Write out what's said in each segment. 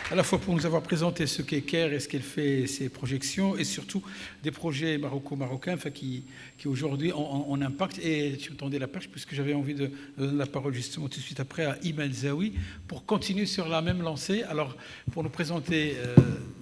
à la fois pour nous avoir présenté ce qu'est CARE et ce qu'elle fait, ses projections, et surtout des projets marocains qui aujourd'hui ont un impact. Et tu me tendais la perche, puisque j'avais envie de donner la parole justement tout de suite après à Iman Zawi pour continuer sur la même lancée. Alors, pour nous présenter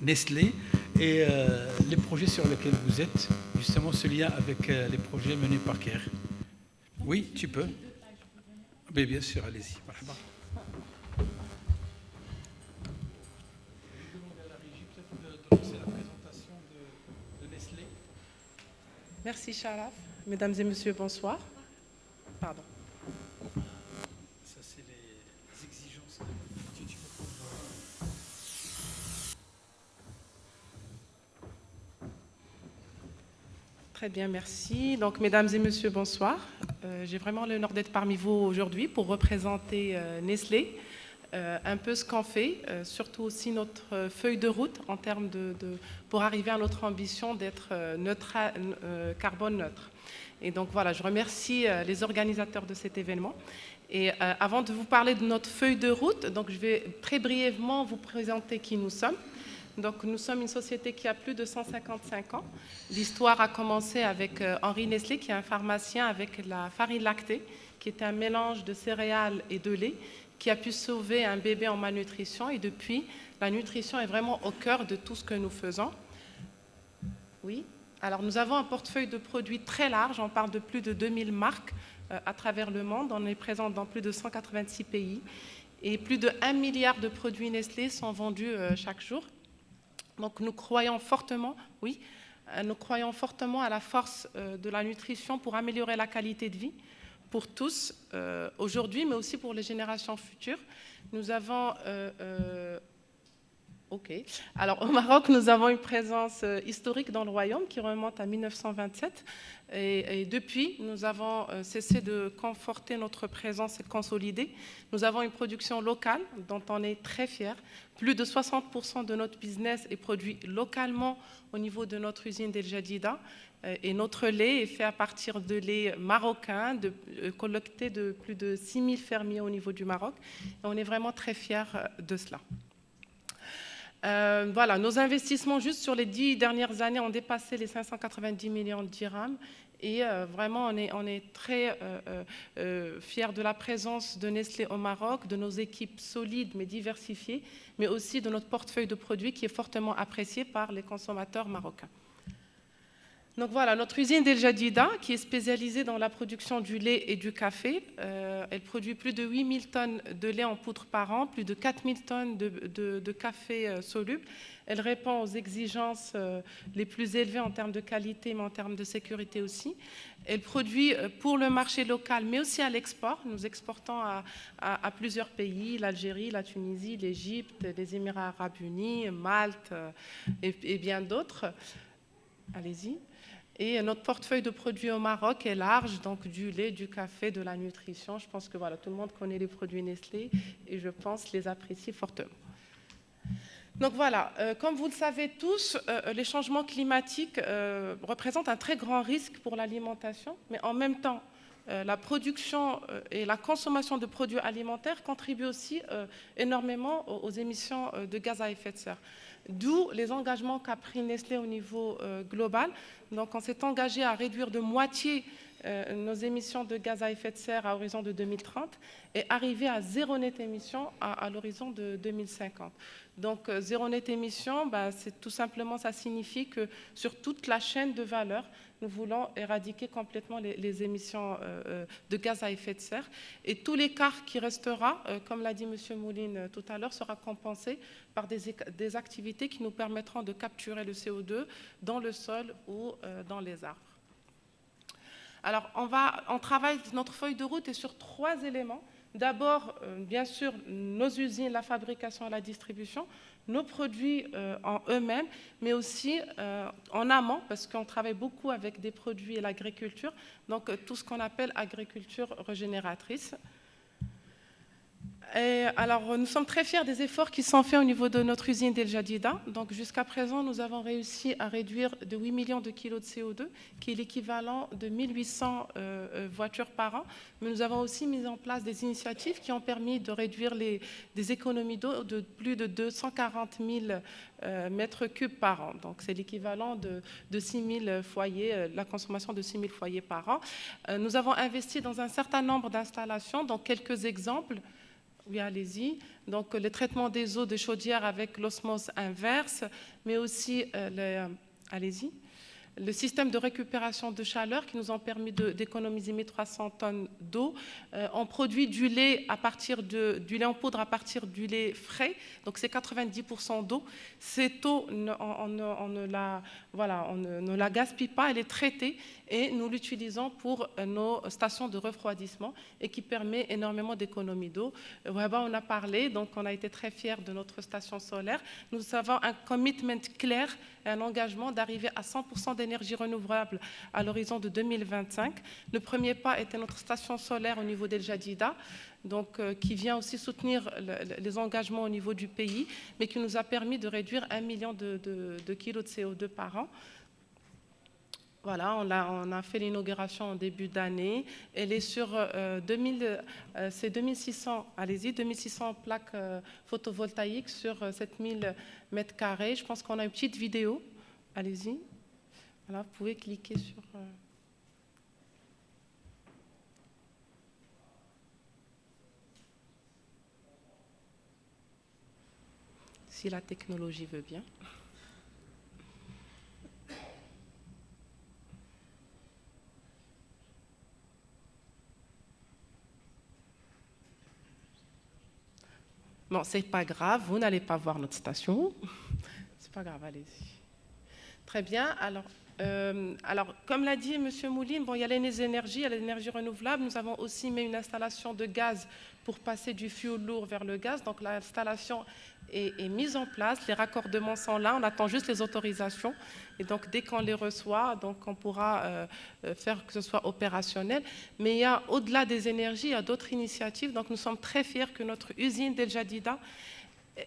Nestlé et les projets sur lesquels vous êtes, justement ce lien avec les projets menés par CARE. Oui, tu peux. Mais bien sûr, allez-y. Marhaba. Merci Sharaf. Mesdames et messieurs, bonsoir. Pardon. Ça, c'est les exigences. Très bien, merci. Donc, mesdames et messieurs, bonsoir. J'ai vraiment l'honneur d'être parmi vous aujourd'hui pour représenter Nestlé, un peu ce qu'on fait, surtout aussi notre feuille de route en termes pour arriver à notre ambition d'être carbone neutre. Et donc voilà, je remercie les organisateurs de cet événement. Et avant de vous parler de notre feuille de route, donc je vais très brièvement vous présenter qui nous sommes. Donc, nous sommes une société qui a plus de 155 ans. L'histoire a commencé avec Henri Nestlé, qui est un pharmacien avec la farine lactée, qui est un mélange de céréales et de lait, qui a pu sauver un bébé en malnutrition. Et depuis, la nutrition est vraiment au cœur de tout ce que nous faisons. Oui. Alors, nous avons un portefeuille de produits très large. On parle de plus de 2000 marques à travers le monde. On est présent dans plus de 186 pays. Et plus de 1 milliard de produits Nestlé sont vendus chaque jour. Donc nous croyons fortement, nous croyons fortement à la force de la nutrition pour améliorer la qualité de vie pour tous aujourd'hui, mais aussi pour les générations futures. Nous avons, alors au Maroc, nous avons une présence historique dans le royaume qui remonte à 1927. Et depuis, nous avons cessé de conforter notre présence et de consolider. Nous avons une production locale dont on est très fiers. Plus de 60% de notre business est produit localement au niveau de notre usine d'El Jadida. Et notre lait est fait à partir de lait marocain, collecté de plus de 6000 fermiers au niveau du Maroc. Et on est vraiment très fiers de cela. Voilà, nos investissements juste sur les 10 dernières années ont dépassé les 590 millions de dirhams. Et vraiment, on est très fiers de la présence de Nestlé au Maroc, de nos équipes solides mais diversifiées, mais aussi de notre portefeuille de produits qui est fortement apprécié par les consommateurs marocains. Donc voilà, notre usine d'El Jadida, qui est spécialisée dans la production du lait et du café, elle produit plus de 8000 tonnes de lait en poudre par an, plus de 4000 tonnes de café soluble. Elle répond aux exigences les plus élevées en termes de qualité, mais en termes de sécurité aussi. Elle produit pour le marché local, mais aussi à l'export. Nous exportons à plusieurs pays, l'Algérie, la Tunisie, l'Égypte, les Émirats arabes unis, Malte et bien d'autres. Allez-y. Et notre portefeuille de produits au Maroc est large, donc du lait, du café, de la nutrition. Je pense que voilà, tout le monde connaît les produits Nestlé et je pense les apprécier fortement. Donc voilà, comme vous le savez tous, les changements climatiques représentent un très grand risque pour l'alimentation, mais en même temps, la production et la consommation de produits alimentaires contribuent aussi énormément aux émissions de gaz à effet de serre. D'où les engagements qu'a pris Nestlé au niveau global. Donc on s'est engagé à réduire de moitié nos émissions de gaz à effet de serre à l'horizon de 2030 et arriver à zéro net émission à l'horizon de 2050. Donc zéro net émission, c'est tout simplement, ça signifie que sur toute la chaîne de valeur, nous voulons éradiquer complètement les émissions de gaz à effet de serre. Et tout l'écart qui restera, comme l'a dit M. Mouline tout à l'heure, sera compensé par des activités qui nous permettront de capturer le CO2 dans le sol ou dans les arbres. Alors, on travaille, notre feuille de route est sur 3 éléments. D'abord, bien sûr, nos usines, la fabrication et la distribution, nos produits en eux-mêmes, mais aussi en amont, parce qu'on travaille beaucoup avec des produits et l'agriculture, donc tout ce qu'on appelle agriculture régénératrice. Et alors, nous sommes très fiers des efforts qui sont faits au niveau de notre usine d'El Jadida. Donc, jusqu'à présent, nous avons réussi à réduire de 8 millions de kilos de CO2, qui est l'équivalent de 1800 voitures par an. Mais nous avons aussi mis en place des initiatives qui ont permis de réduire des économies d'eau de plus de 240 000 mètres cubes par an. Donc, c'est l'équivalent de 6 000 foyers, la consommation de 6 000 foyers par an. Nous avons investi dans un certain nombre d'installations, donc quelques exemples. Oui, allez-y. Donc, le traitement des eaux de chaudière avec l'osmose inverse, mais aussi, allez-y, le système de récupération de chaleur qui nous ont permis d'économiser 1300 tonnes d'eau. On produit du lait du lait en poudre à partir du lait frais, donc c'est 90% d'eau. Cette eau, on ne la gaspille pas, elle est traitée et nous l'utilisons pour nos stations de refroidissement et qui permet énormément d'économie d'eau. Wahba on a parlé, donc on a été très fiers de notre station solaire. Nous avons un commitment clair et un engagement d'arriver à 100% d'énergie renouvelable à l'horizon de 2025. Le premier pas était notre station solaire au niveau d'El Jadida, donc, qui vient aussi soutenir les engagements au niveau du pays, mais qui nous a permis de réduire 1 million de kilos de CO2 par an. Voilà, on a fait l'inauguration en début d'année. Elle est sur 2600, allez-y, 2600 plaques photovoltaïques sur 7000 mètres carrés. Je pense qu'on a une petite vidéo. Allez-y. Voilà, vous pouvez cliquer sur... Si la technologie veut bien. Bon, c'est pas grave, vous n'allez pas voir notre station. C'est pas grave, allez-y. Très bien. Alors, comme l'a dit M. Mouline, bon, il y a les énergies, il y a l'énergie renouvelable. Nous avons aussi mis une installation de gaz pour passer du fioul lourd vers le gaz. Donc, l'installation est mise en place. Les raccordements sont là. On attend juste les autorisations. Et donc, dès qu'on les reçoit, donc, on pourra faire que ce soit opérationnel. Mais il y a, au-delà des énergies, il y a d'autres initiatives. Donc, nous sommes très fiers que notre usine d'El Jadida,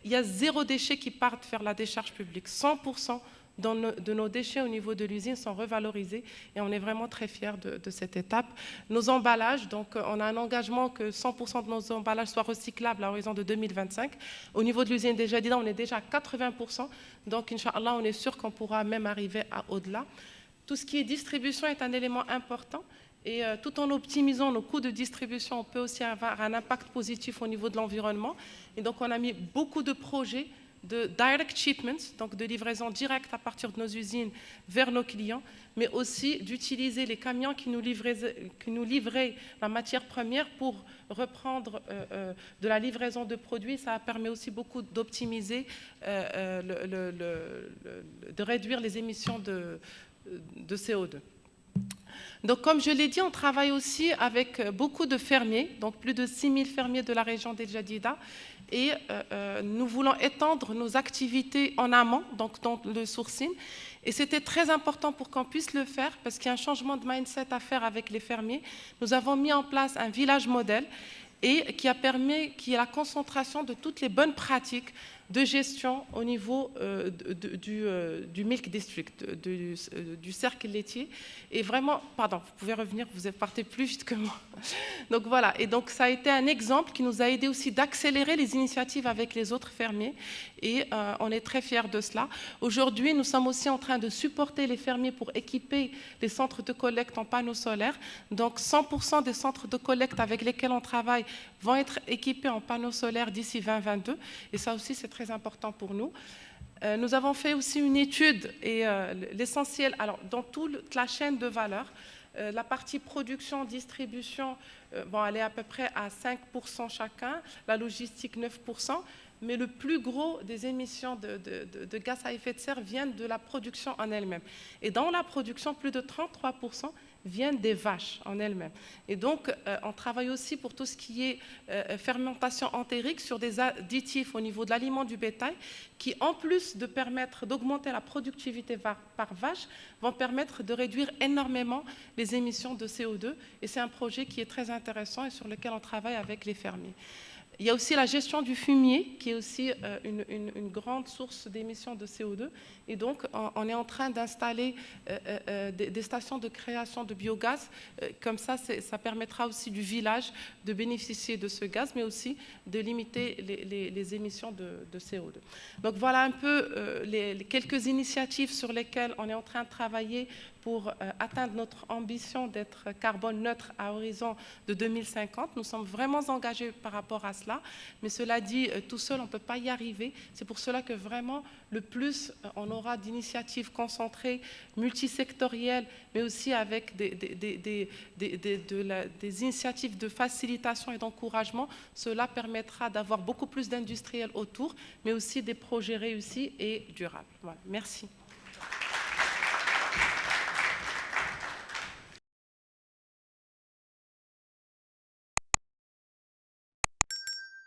il y a 0 déchet qui partent vers la décharge publique. 100% de nos déchets au niveau de l'usine sont revalorisés et on est vraiment très fiers de cette étape. Nos emballages, donc on a un engagement que 100% de nos emballages soient recyclables à l'horizon de 2025. Au niveau de l'usine d'El Jadida, on est déjà à 80%, donc Inch'Allah, on est sûr qu'on pourra même arriver à au-delà. Tout ce qui est distribution est un élément important. Et tout en optimisant nos coûts de distribution, on peut aussi avoir un impact positif au niveau de l'environnement. Et donc, on a mis beaucoup de projets de direct shipments, donc de livraison directe à partir de nos usines vers nos clients, mais aussi d'utiliser les camions qui nous livraient la matière première pour reprendre de la livraison de produits. Ça permet aussi beaucoup d'optimiser, de réduire les émissions de CO2. Donc, comme je l'ai dit, on travaille aussi avec beaucoup de fermiers, donc plus de 6 000 fermiers de la région d'El Jadida, et nous voulons étendre nos activités en amont, donc dans le sourcing. Et c'était très important pour qu'on puisse le faire, parce qu'il y a un changement de mindset à faire avec les fermiers. Nous avons mis en place un village modèle et qui a permis qu'il y ait la concentration de toutes les bonnes pratiques de gestion au niveau du Milk District, du cercle laitier. Et vraiment, pardon, vous pouvez revenir, vous partez plus vite que moi. Donc voilà, et donc ça a été un exemple qui nous a aidé aussi d'accélérer les initiatives avec les autres fermiers et on est très fiers de cela. Aujourd'hui, nous sommes aussi en train de supporter les fermiers pour équiper les centres de collecte en panneaux solaires. Donc 100% des centres de collecte avec lesquels on travaille vont être équipés en panneaux solaires d'ici 2022 et ça aussi c'est très important pour nous. Nous avons fait aussi une étude et l'essentiel, alors dans toute la chaîne de valeur, la partie production, distribution, bon, elle est à peu près à 5% chacun, la logistique 9%, mais le plus gros des émissions de gaz à effet de serre viennent de la production en elle-même. Et dans la production, plus de 33% viennent des vaches en elles-mêmes. Et donc, on travaille aussi pour tout ce qui est fermentation entérique sur des additifs au niveau de l'aliment du bétail qui, en plus de permettre d'augmenter la productivité par vache, vont permettre de réduire énormément les émissions de CO2. Et c'est un projet qui est très intéressant et sur lequel on travaille avec les fermiers. Il y a aussi la gestion du fumier, qui est aussi une grande source d'émissions de CO2. Et donc, on est en train d'installer des stations de création de biogaz. Comme ça, ça permettra aussi du village de bénéficier de ce gaz, mais aussi de limiter les émissions de CO2. Donc, voilà un peu les quelques initiatives sur lesquelles on est en train de travailler pour atteindre notre ambition d'être carbone neutre à horizon de 2050. Nous sommes vraiment engagés par rapport à cela, mais cela dit, tout seul, on ne peut pas y arriver. C'est pour cela que vraiment, le plus on aura d'initiatives concentrées, multisectorielles, mais aussi avec des initiatives de facilitation et d'encouragement, cela permettra d'avoir beaucoup plus d'industriels autour, mais aussi des projets réussis et durables. Voilà. Merci.